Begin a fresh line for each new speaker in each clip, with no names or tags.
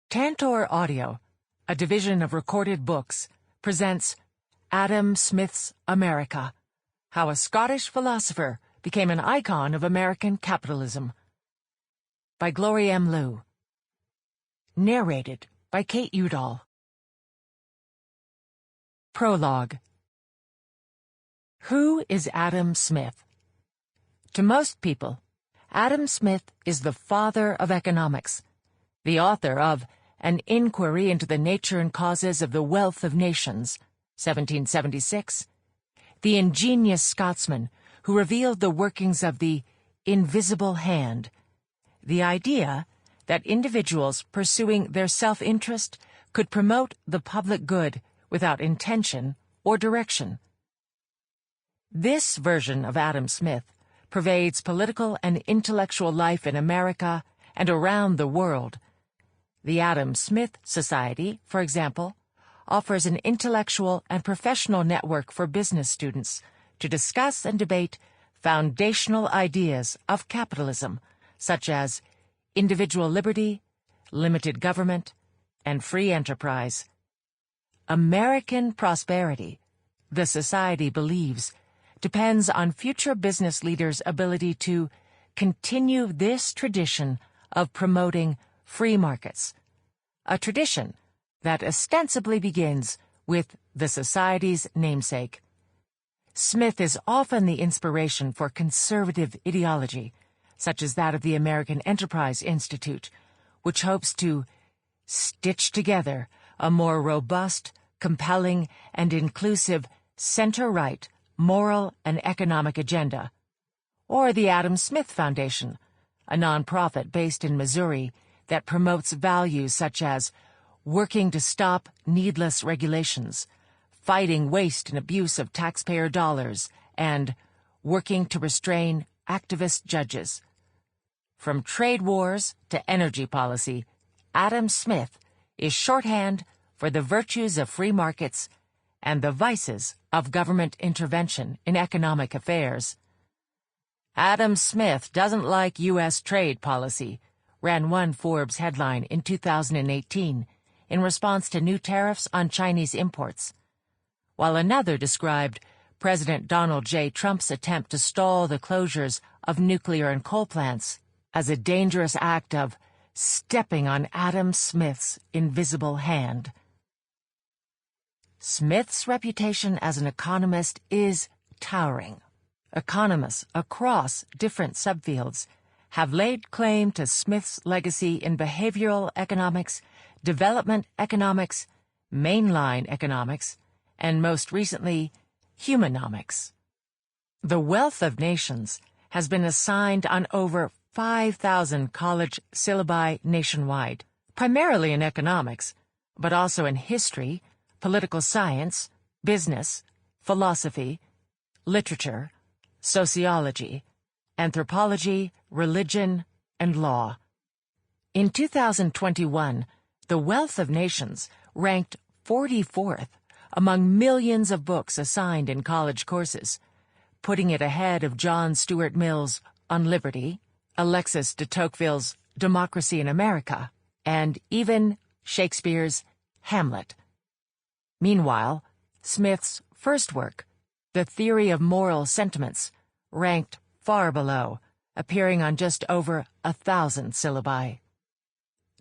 Tantor Audio, a division of Recorded Books, presents Adam Smith's America, How a Scottish Philosopher Became an Icon of American Capitalism, by Gloria M. Liu. Narrated by Kate Udall. Prologue. Who is Adam Smith? To most people, Adam Smith is the father of economics, the author of An Inquiry into the Nature and Causes of the Wealth of Nations, 1776, the ingenious Scotsman who revealed the workings of the invisible hand, the idea that individuals pursuing their self-interest could promote the public good without intention or direction. This version of Adam Smith pervades political and intellectual life in America and around the world. The Adam Smith Society, for example, offers an intellectual and professional network for business students to discuss and debate foundational ideas of capitalism, such as individual liberty, limited government, and free enterprise. American prosperity, the Society believes, depends on future business leaders' ability to continue this tradition of promoting free markets, a tradition that ostensibly begins with the Society's namesake. Smith is often the inspiration for conservative ideology, such as that of the American Enterprise Institute, which hopes to stitch together a more robust, compelling, and inclusive center-right moral and economic agenda, or the Adam Smith Foundation, a nonprofit based in Missouri that promotes values such as working to stop needless regulations, fighting waste and abuse of taxpayer dollars, and working to restrain activist judges. From trade wars to energy policy, Adam Smith is shorthand for the virtues of free markets and the vices of government intervention in economic affairs. Adam Smith doesn't like U.S. trade policy, ran one Forbes headline in 2018 in response to new tariffs on Chinese imports, while another described President Donald J. Trump's attempt to stall the closures of nuclear and coal plants as a dangerous act of stepping on Adam Smith's invisible hand. Smith's reputation as an economist is towering. Economists across different subfields have laid claim to Smith's legacy in behavioral economics, development economics, mainline economics, and most recently, humanomics. The Wealth of Nations has been assigned on over 5,000 college syllabi nationwide, primarily in economics, but also in history, political science, business, philosophy, literature, sociology, anthropology, religion, and law. In 2021, The Wealth of Nations ranked 44th among millions of books assigned in college courses, putting it ahead of John Stuart Mill's On Liberty, Alexis de Tocqueville's Democracy in America, and even Shakespeare's Hamlet. Meanwhile, Smith's first work, The Theory of Moral Sentiments, ranked far below, appearing on just over 1,000 syllabi.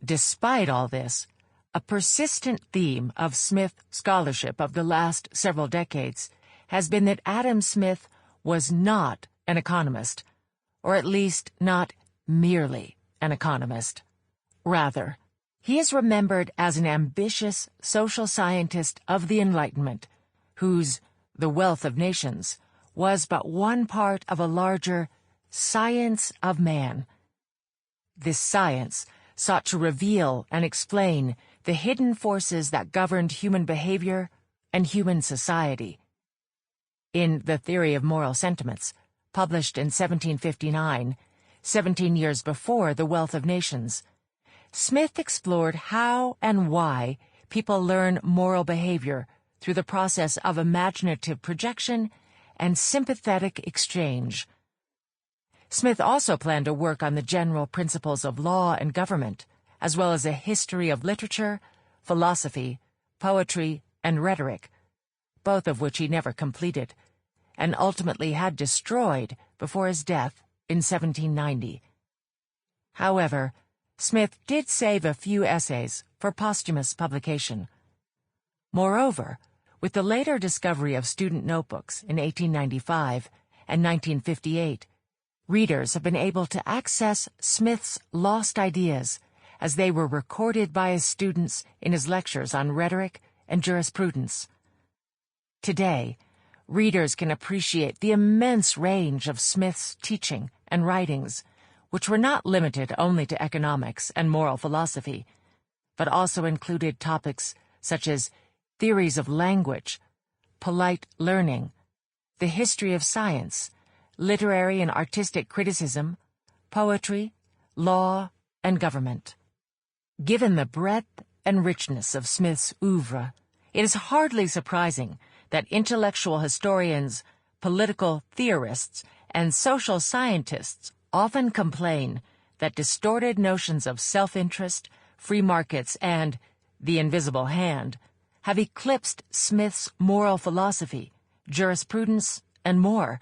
Despite all this, a persistent theme of Smith scholarship of the last several decades has been that Adam Smith was not an economist, or at least not merely an economist. Rather, he is remembered as an ambitious social scientist of the Enlightenment, whose The Wealth of Nations was but one part of a larger science of man. This science sought to reveal and explain the hidden forces that governed human behavior and human society. In The Theory of Moral Sentiments, published in 1759, 17 years before The Wealth of Nations, Smith explored how and why people learn moral behavior through the process of imaginative projection and sympathetic exchange. Smith also planned to work on the general principles of law and government, as well as a history of literature, philosophy, poetry, and rhetoric, both of which he never completed, and ultimately had destroyed before his death in 1790. However, Smith did save a few essays for posthumous publication. Moreover, with the later discovery of student notebooks in 1895 and 1958, readers have been able to access Smith's lost ideas as they were recorded by his students in his lectures on rhetoric and jurisprudence. Today, readers can appreciate the immense range of Smith's teaching and writings, which were not limited only to economics and moral philosophy, but also included topics such as theories of language, polite learning, the history of science, literary and artistic criticism, poetry, law, and government. Given the breadth and richness of Smith's oeuvre, it is hardly surprising that intellectual historians, political theorists, and social scientists often complain that distorted notions of self-interest, free markets, and the invisible hand have eclipsed Smith's moral philosophy, jurisprudence, and more,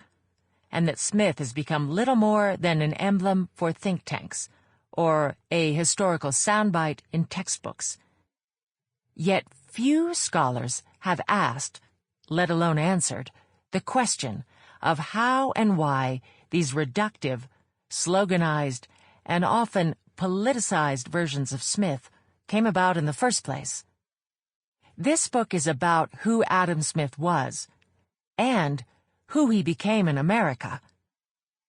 and that Smith has become little more than an emblem for think tanks, or a historical soundbite in textbooks. Yet few scholars have asked, let alone answered, the question of how and why these reductive, sloganized, and often politicized versions of Smith came about in the first place. This book is about who Adam Smith was, and who he became in America.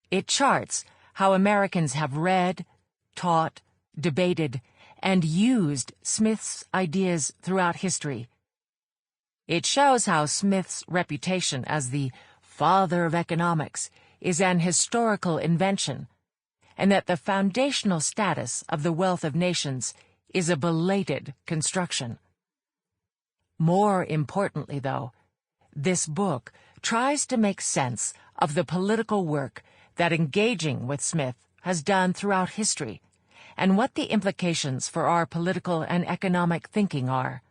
It charts how Americans have read, taught, debated, and used Smith's ideas throughout history. It shows how Smith's reputation as the father of economics is an historical invention, and that the foundational status of the wealth of nations is a belated construction. More importantly, though, this book tries to make sense of the political work that engaging with Smith has done throughout history, and what the implications for our political and economic thinking are.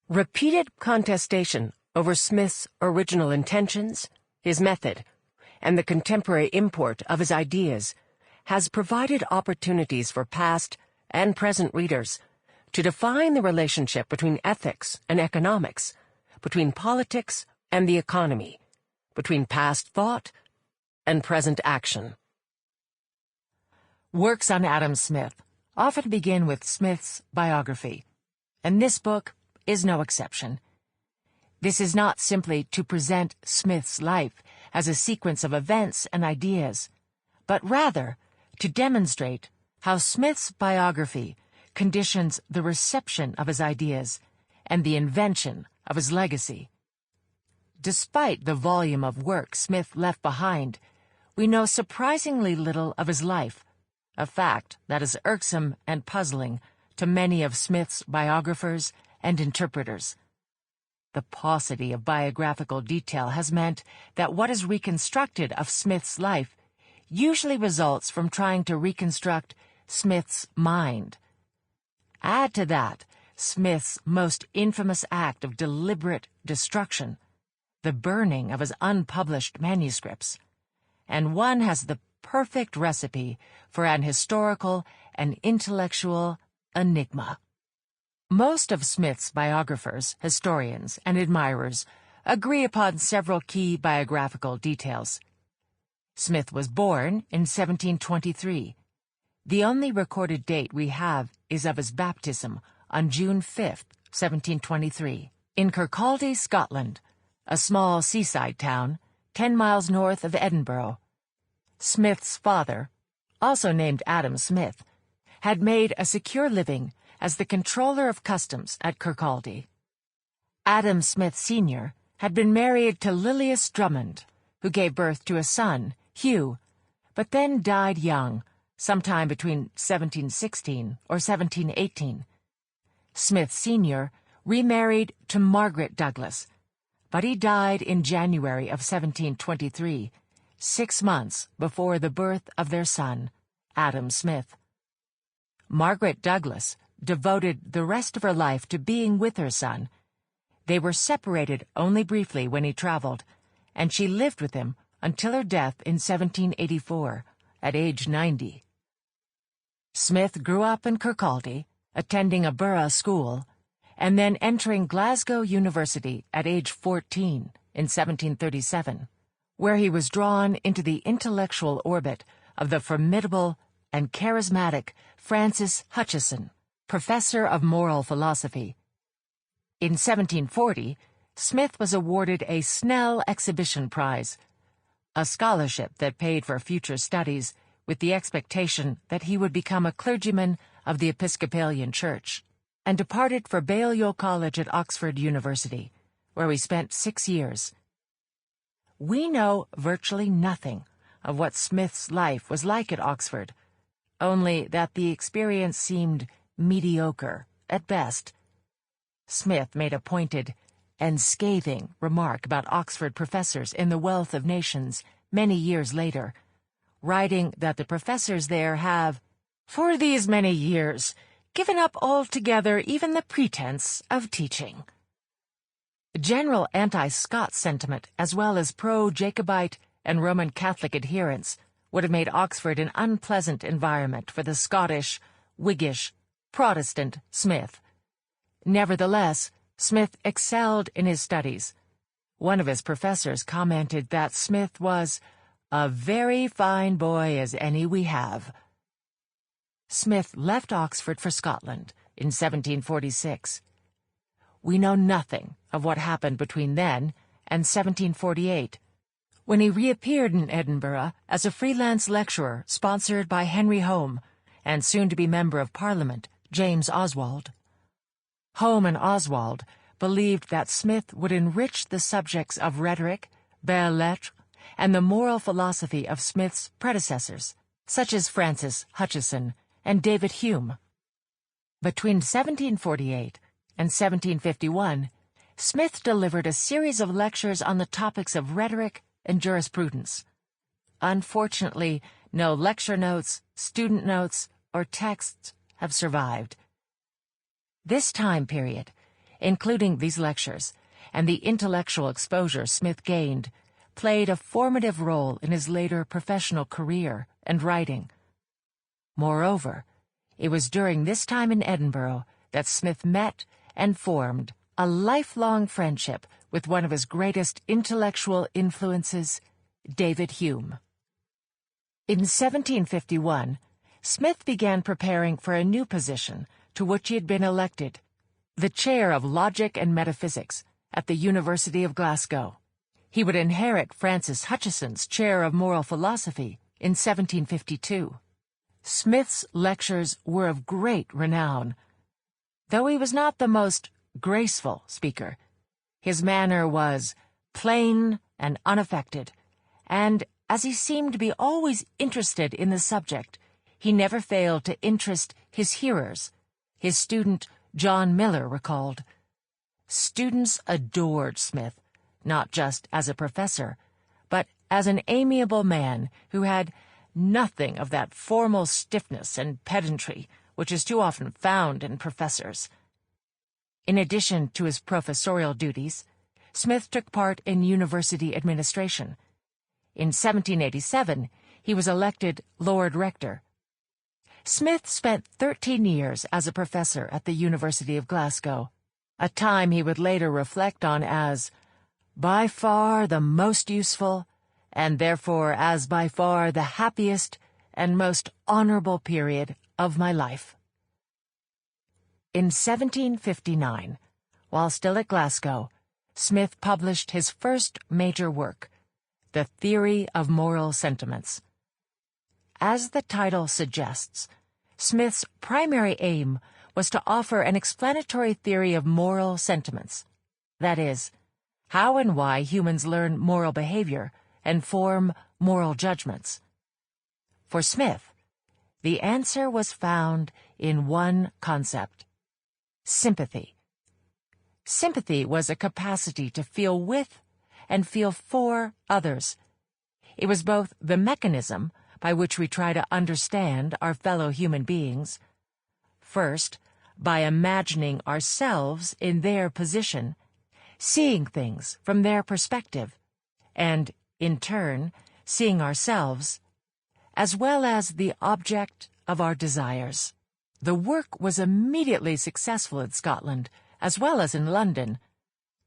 Repeated contestation over Smith's original intentions, his method, and the contemporary import of his ideas has provided opportunities for past and present readers to define the relationship between ethics and economics, between politics and the economy, between past thought and present action. Works on Adam Smith often begin with Smith's biography, and this book is no exception. This is not simply to present Smith's life as a sequence of events and ideas, but rather to demonstrate how Smith's biography conditions the reception of his ideas and the invention of his legacy. Despite the volume of work Smith left behind, we know surprisingly little of his life, a fact that is irksome and puzzling to many of Smith's biographers and interpreters. The paucity of biographical detail has meant that what is reconstructed of Smith's life usually results from trying to reconstruct Smith's mind. Add to that Smith's most infamous act of deliberate destruction, the burning of his unpublished manuscripts, and one has the perfect recipe for an historical and intellectual enigma. Most of Smith's biographers, historians, and admirers agree upon several key biographical details. Smith was born in 1723. The only recorded date we have is of his baptism on June 5, 1723, in Kirkcaldy, Scotland, a small seaside town 10 miles north of Edinburgh. Smith's father, also named Adam Smith, had made a secure living as the controller of customs at Kirkcaldy. Adam Smith Sr. had been married to Lilias Drummond, who gave birth to a son, Hugh, but then died young, sometime between 1716 or 1718. Smith Sr. remarried to Margaret Douglas, but he died in January of 1723, 6 months before the birth of their son, Adam Smith. Margaret Douglas devoted the rest of her life to being with her son. They were separated only briefly when he traveled, and she lived with him until her death in 1784, at age 90. Smith grew up in Kirkcaldy, attending a borough school, and then entering Glasgow University at age 14 in 1737, where he was drawn into the intellectual orbit of the formidable and charismatic Francis Hutcheson, professor of moral philosophy. In 1740, Smith was awarded a Snell Exhibition Prize, a scholarship that paid for future studies with the expectation that he would become a clergyman of the Episcopalian Church, and departed for Balliol College at Oxford University, where he spent 6 years. We know virtually nothing of what Smith's life was like at Oxford, only that the experience seemed mediocre at best. Smith made a pointed and scathing remark about Oxford professors in The Wealth of Nations many years later, writing that the professors there have, for these many years, given up altogether even the pretense of teaching. General anti-Scot sentiment, as well as pro-Jacobite and Roman Catholic adherents, would have made Oxford an unpleasant environment for the Scottish, Whiggish, Protestant Smith. Nevertheless, Smith excelled in his studies. One of his professors commented that Smith was a very fine boy as any we have. Smith left Oxford for Scotland in 1746. We know nothing of what happened between then and 1748, when he reappeared in Edinburgh as a freelance lecturer sponsored by Henry Home and soon-to-be Member of Parliament James Oswald. Home and Oswald believed that Smith would enrich the subjects of rhetoric, belles-lettres, and the moral philosophy of Smith's predecessors, such as Francis Hutcheson and David Hume. Between 1748 and 1751, Smith delivered a series of lectures on the topics of rhetoric and jurisprudence. Unfortunately, no lecture notes, student notes, or texts have survived. This time period, including these lectures, and the intellectual exposure Smith gained, played a formative role in his later professional career and writing. Moreover, it was during this time in Edinburgh that Smith met and formed a lifelong friendship with one of his greatest intellectual influences, David Hume. In 1751, Smith began preparing for a new position to which he had been elected, the chair of logic and metaphysics at the University of Glasgow. He would inherit Francis Hutcheson's chair of moral philosophy in 1752. Smith's lectures were of great renown. Though he was not the most graceful speaker, his manner was plain and unaffected, and as he seemed to be always interested in the subject, he never failed to interest his hearers. His student John Miller recalled, "Students adored Smith, not just as a professor, but as an amiable man who had nothing of that formal stiffness and pedantry which is too often found in professors." In addition to his professorial duties, Smith took part in university administration. In 1787, he was elected Lord Rector. Smith spent 13 years as a professor at the University of Glasgow, a time he would later reflect on as by far the most useful, and therefore as by far the happiest and most honorable period of my life. In 1759, while still at Glasgow, Smith published his first major work, The Theory of Moral Sentiments. As the title suggests, Smith's primary aim was to offer an explanatory theory of moral sentiments, that is, how and why humans learn moral behavior and form moral judgments. For Smith, the answer was found in one concept: sympathy. Sympathy was a capacity to feel with and feel for others. It was both the mechanism by which we try to understand our fellow human beings, First, by imagining ourselves in their position, seeing things from their perspective, and, in turn, seeing ourselves, as well as the object of our desires. The work was immediately successful in Scotland, as well as in London,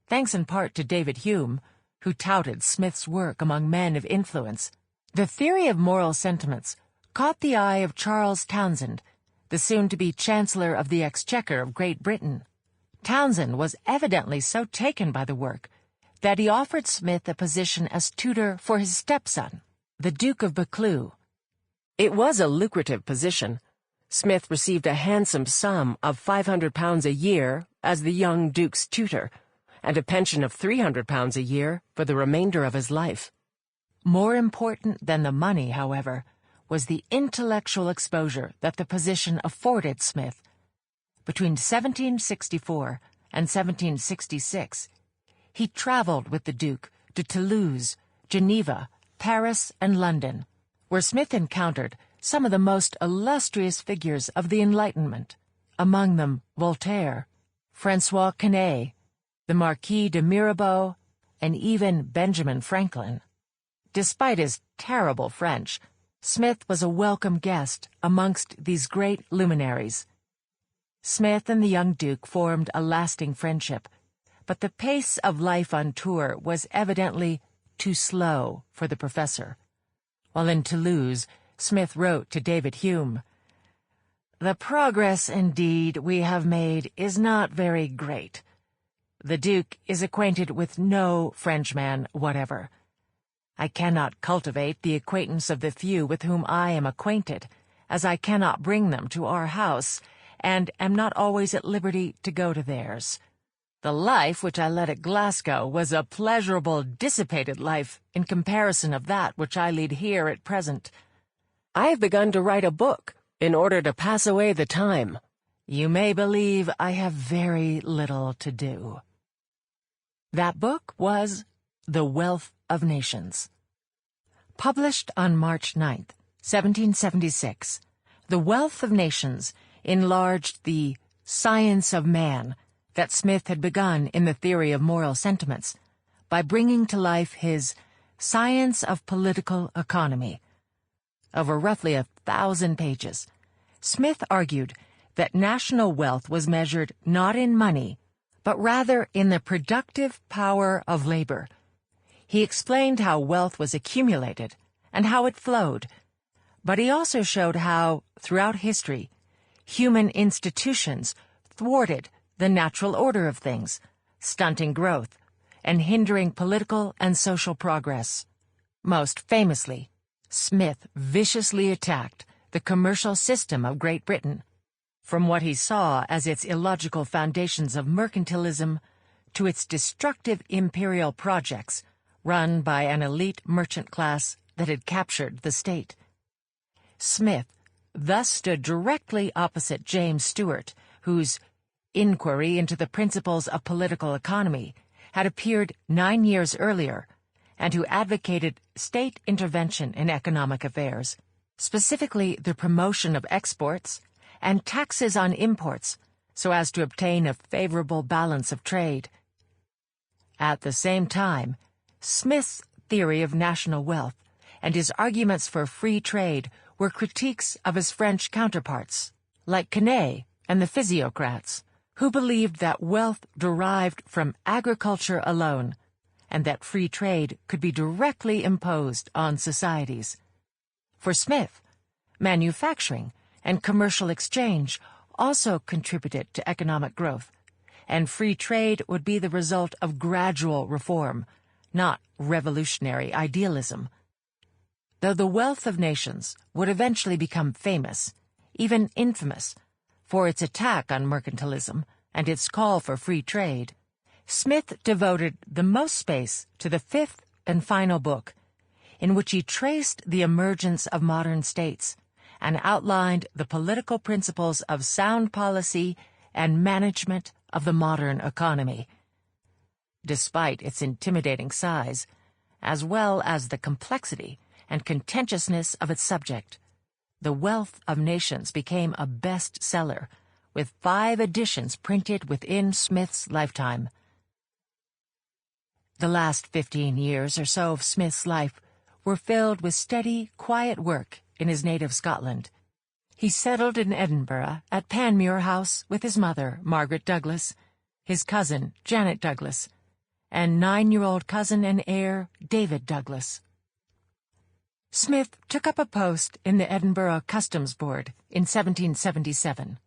thanks in part to David Hume, who touted Smith's work among men of influence. The theory of moral sentiments caught the eye of Charles Townshend, the soon-to-be Chancellor of the Exchequer of Great Britain. Townshend was evidently so taken by the work that he offered Smith a position as tutor for his stepson, the Duke of Buccleuch. It was a lucrative position. Smith received a handsome sum of £500 a year as the young Duke's tutor, and a pension of £300 a year for the remainder of his life. More important than the money, however, was the intellectual exposure that the position afforded Smith. Between 1764 and 1766, he traveled with the Duke to Toulouse, Geneva, Paris, and London, where Smith encountered some of the most illustrious figures of the Enlightenment, among them Voltaire, François Quesnay, the Marquis de Mirabeau, and even Benjamin Franklin. Despite his terrible French, Smith was a welcome guest amongst these great luminaries. Smith and the young Duke formed a lasting friendship, but the pace of life on tour was evidently too slow for the professor. While in Toulouse, Smith wrote to David Hume, "The progress, indeed, we have made is not very great. The Duke is acquainted with no Frenchman whatever. I cannot cultivate the acquaintance of the few with whom I am acquainted, as I cannot bring them to our house, and am not always at liberty to go to theirs. The life which I led at Glasgow was a pleasurable, dissipated life in comparison of that which I lead here at present. I have begun to write a book in order to pass away the time. You may believe I have very little to do." That book was The Wealth of Nations. Published on March 9th, 1776, The Wealth of Nations enlarged the science of man that Smith had begun in the theory of moral sentiments by bringing to life his Science of Political Economy. Over roughly 1,000 pages, Smith argued that national wealth was measured not in money, but rather in the productive power of labor. He explained how wealth was accumulated and how it flowed, but he also showed how, throughout history, human institutions thwarted the natural order of things, stunting growth and hindering political and social progress. Most famously, Smith viciously attacked the commercial system of Great Britain, from what he saw as its illogical foundations of mercantilism to its destructive imperial projects run by an elite merchant class that had captured the state. Smith thus stood directly opposite James Stewart, whose Inquiry into the Principles of Political Economy had appeared 9 years earlier, and who advocated state intervention in economic affairs, specifically the promotion of exports and taxes on imports, so as to obtain a favorable balance of trade. At the same time, Smith's theory of national wealth and his arguments for free trade were critiques of his French counterparts, like Quesnay and the physiocrats, who believed that wealth derived from agriculture alone, and that free trade could be directly imposed on societies. For Smith, manufacturing and commercial exchange also contributed to economic growth, and free trade would be the result of gradual reform, not revolutionary idealism. Though The Wealth of Nations would eventually become famous, even infamous, for its attack on mercantilism and its call for free trade, Smith devoted the most space to the fifth and final book, in which he traced the emergence of modern states and outlined the political principles of sound policy and management of the modern economy. Despite its intimidating size, as well as the complexity and contentiousness of its subject, The Wealth of Nations became a bestseller, with 5 editions printed within Smith's lifetime. The last 15 years or so of Smith's life were filled with steady, quiet work in his native Scotland. He settled in Edinburgh at Panmure House with his mother, Margaret Douglas, his cousin, Janet Douglas, and 9-year-old cousin and heir, David Douglas. Smith took up a post in the Edinburgh Customs Board in 1777.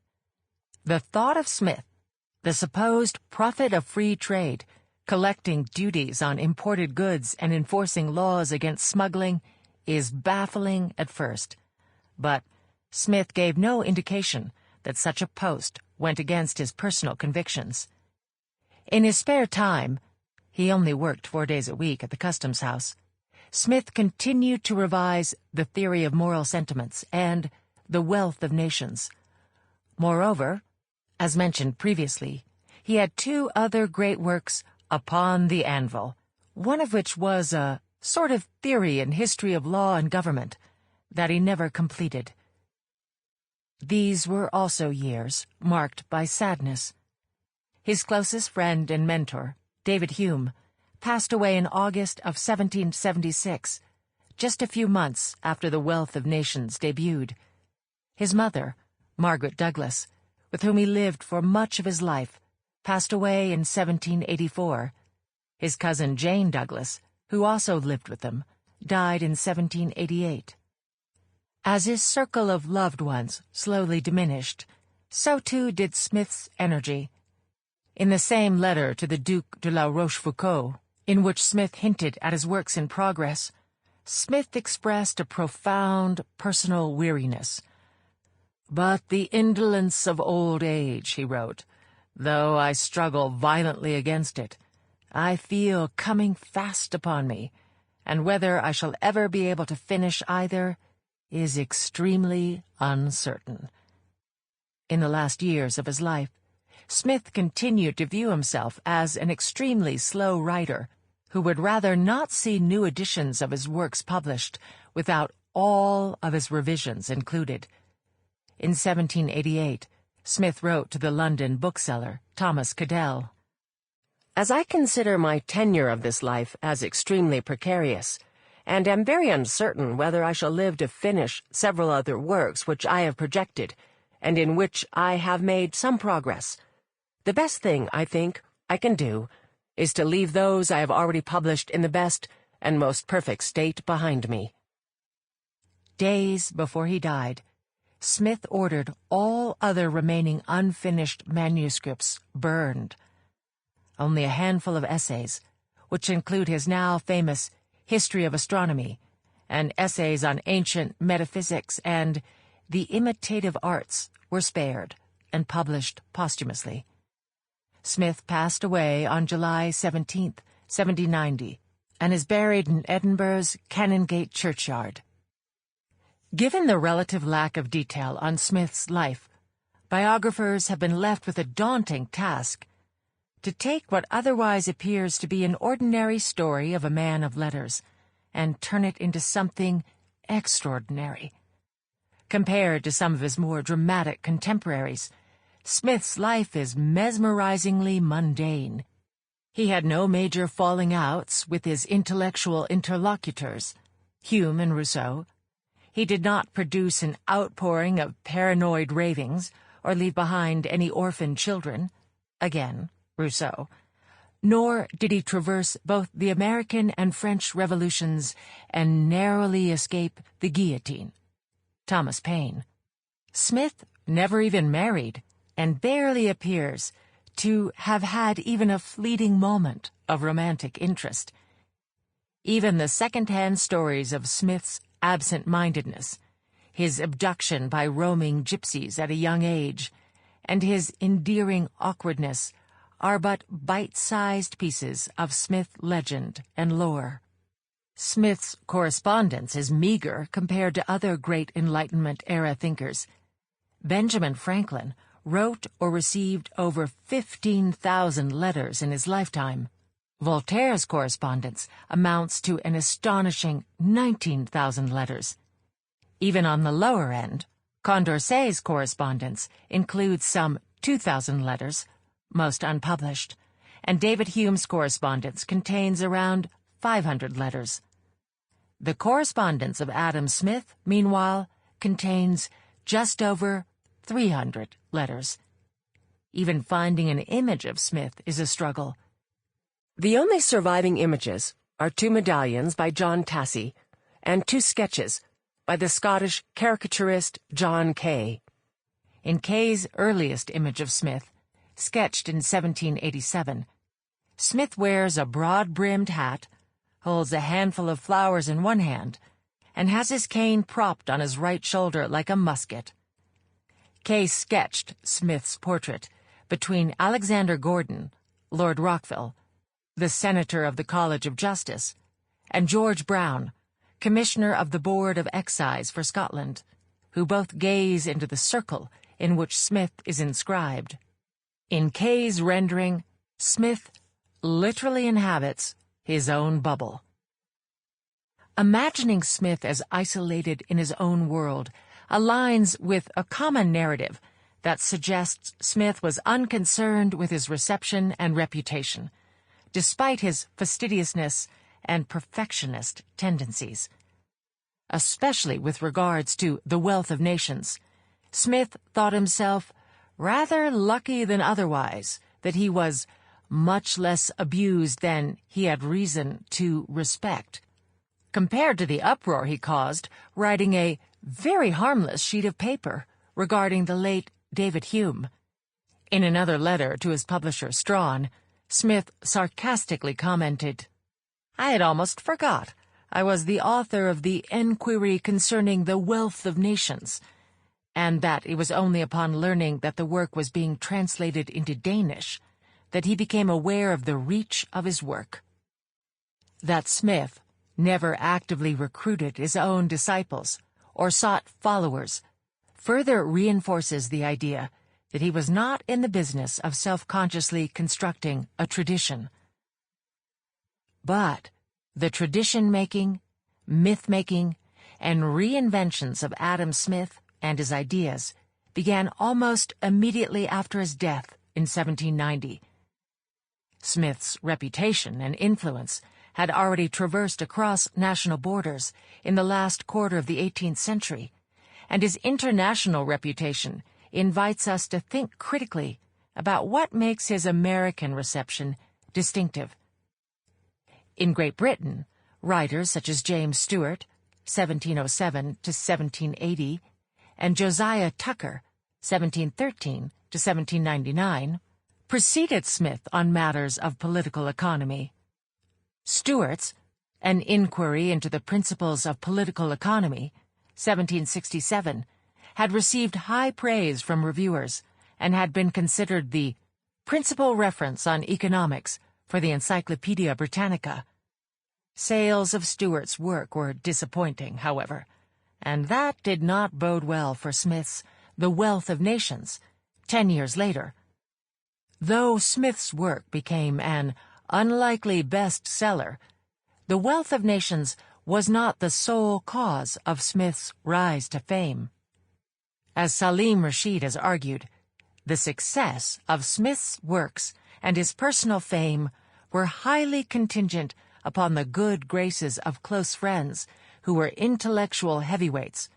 The thought of Smith, the supposed prophet of free trade, collecting duties on imported goods and enforcing laws against smuggling, is baffling at first. But Smith gave no indication that such a post went against his personal convictions. In his spare time, he only worked 4 days a week at the Customs House, Smith continued to revise the theory of moral sentiments and the wealth of nations. Moreover, as mentioned previously, he had 2 other great works upon the anvil, one of which was a sort of theory and history of law and government that he never completed. These were also years marked by sadness. His closest friend and mentor, David Hume, passed away in August of 1776, just a few months after The Wealth of Nations debuted. His mother, Margaret Douglas, with whom he lived for much of his life, passed away in 1784. His cousin Jane Douglas, who also lived with them, died in 1788. As his circle of loved ones slowly diminished, so too did Smith's energy. In the same letter to the Duc de la Rochefoucauld, in which Smith hinted at his works in progress, Smith expressed a profound personal weariness. "But the indolence of old age," he wrote, "though I struggle violently against it, I feel coming fast upon me, and whether I shall ever be able to finish either is extremely uncertain." In the last years of his life, Smith continued to view himself as an extremely slow writer who would rather not see new editions of his works published without all of his revisions included. In 1788, Smith wrote to the London bookseller, Thomas Cadell, "As I consider my tenure of this life as extremely precarious, and am very uncertain whether I shall live to finish several other works which I have projected, and in which I have made some progress, the best thing, I think, I can do is to leave those I have already published in the best and most perfect state behind me." Days before he died, Smith ordered all other remaining unfinished manuscripts burned. Only a handful of essays, which include his now famous History of Astronomy, and essays on ancient metaphysics and the imitative arts, were spared and published posthumously. Smith passed away on July 17, 1790, and is buried in Edinburgh's Canongate churchyard. Given the relative lack of detail on Smith's life, biographers have been left with a daunting task: to take what otherwise appears to be an ordinary story of a man of letters and turn it into something extraordinary. Compared to some of his more dramatic contemporaries, Smith's life is mesmerizingly mundane. He had no major falling-outs with his intellectual interlocutors, Hume and Rousseau. He did not produce an outpouring of paranoid ravings or leave behind any orphan children, again, Rousseau. Nor did he traverse both the American and French revolutions and narrowly escape the guillotine, Thomas Paine. Smith never even married, and barely appears to have had even a fleeting moment of romantic interest. Even the second-hand stories of Smith's absent-mindedness, his abduction by roaming gypsies at a young age, and his endearing awkwardness are but bite-sized pieces of Smith legend and lore. Smith's correspondence is meager compared to other great Enlightenment-era thinkers. Benjamin Franklin wrote or received over 15,000 letters in his lifetime. Voltaire's correspondence amounts to an astonishing 19,000 letters. Even on the lower end, Condorcet's correspondence includes some 2,000 letters, most unpublished, and David Hume's correspondence contains around 500 letters. The correspondence of Adam Smith, meanwhile, contains just over 300 letters. Even finding an image of Smith is a struggle.
The only surviving images are 2 medallions by John Tassie and 2 sketches by the Scottish caricaturist John Kay.
In Kay's earliest image of Smith, sketched in 1787, Smith wears a broad-brimmed hat, holds a handful of flowers in one hand, and has his cane propped on his right shoulder like a musket. Kay sketched Smith's portrait between Alexander Gordon, Lord Rockville, the Senator of the College of Justice, and George Brown, Commissioner of the Board of Excise for Scotland, who both gaze into the circle in which Smith is inscribed. In Kay's rendering, Smith literally inhabits his own bubble. Imagining Smith as isolated in his own world aligns with a common narrative that suggests Smith was unconcerned with his reception and reputation, despite his fastidiousness and perfectionist tendencies. Especially with regards to The Wealth of Nations, Smith thought himself rather lucky than otherwise that he was much less abused than he had reason to respect, compared to the uproar he caused writing a very harmless sheet of paper regarding the late David Hume. In another letter to his publisher Strahan, Smith sarcastically commented, "I had almost forgot I was the author of the Enquiry Concerning the Wealth of Nations, and that it was only upon learning that the work was being translated into Danish that he became aware of the reach of his work." That Smith never actively recruited his own disciples or sought followers further reinforces the idea that he was not in the business of self-consciously constructing a tradition. But the tradition-making, myth-making, and reinventions of Adam Smith and his ideas began almost immediately after his death in 1790. Smith's reputation and influence had already traversed across national borders in the last quarter of the 18th century, and his international reputation invites us to think critically about what makes his American reception distinctive. In Great Britain, writers such as James Stewart, 1707 to 1780, and Josiah Tucker, 1713 to 1799, preceded Smith on matters of political economy. Stewart's An Inquiry into the Principles of Political Economy, 1767, had received high praise from reviewers and had been considered the principal reference on economics for the Encyclopaedia Britannica. Sales of Stewart's work were disappointing, however, and that did not bode well for Smith's The Wealth of Nations, 10 years later. Though Smith's work became an unlikely bestseller, The Wealth of Nations was not the sole cause of Smith's rise to fame. As Salim Rashid has argued, the success of Smith's works and his personal fame were highly contingent upon the good graces of close friends who were intellectual heavyweights,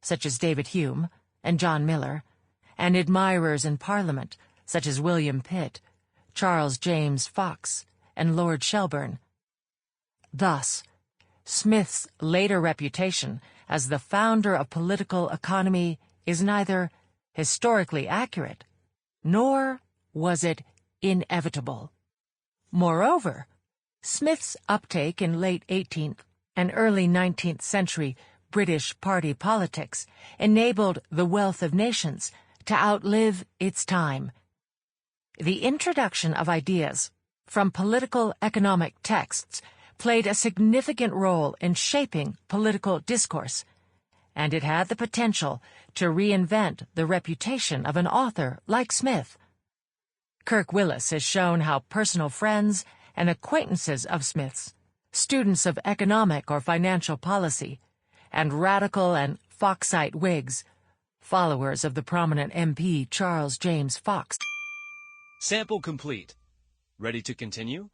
such as David Hume and John Miller, and admirers in Parliament, such as William Pitt, Charles James Fox, and Lord Shelburne. Thus, Smith's later reputation as the founder of political economy is neither historically accurate, nor was it inevitable. Moreover, Smith's uptake in late 18th and early 19th century British party politics enabled The Wealth of Nations to outlive its time. The introduction of ideas from political economic texts played a significant role in shaping political discourse, and it had the potential to reinvent the reputation of an author like Smith. Kirk Willis has shown how personal friends and acquaintances of Smith's, students of economic or financial policy, and radical and Foxite Whigs followers of the prominent MP Charles James Fox.
Sample complete. Ready to continue?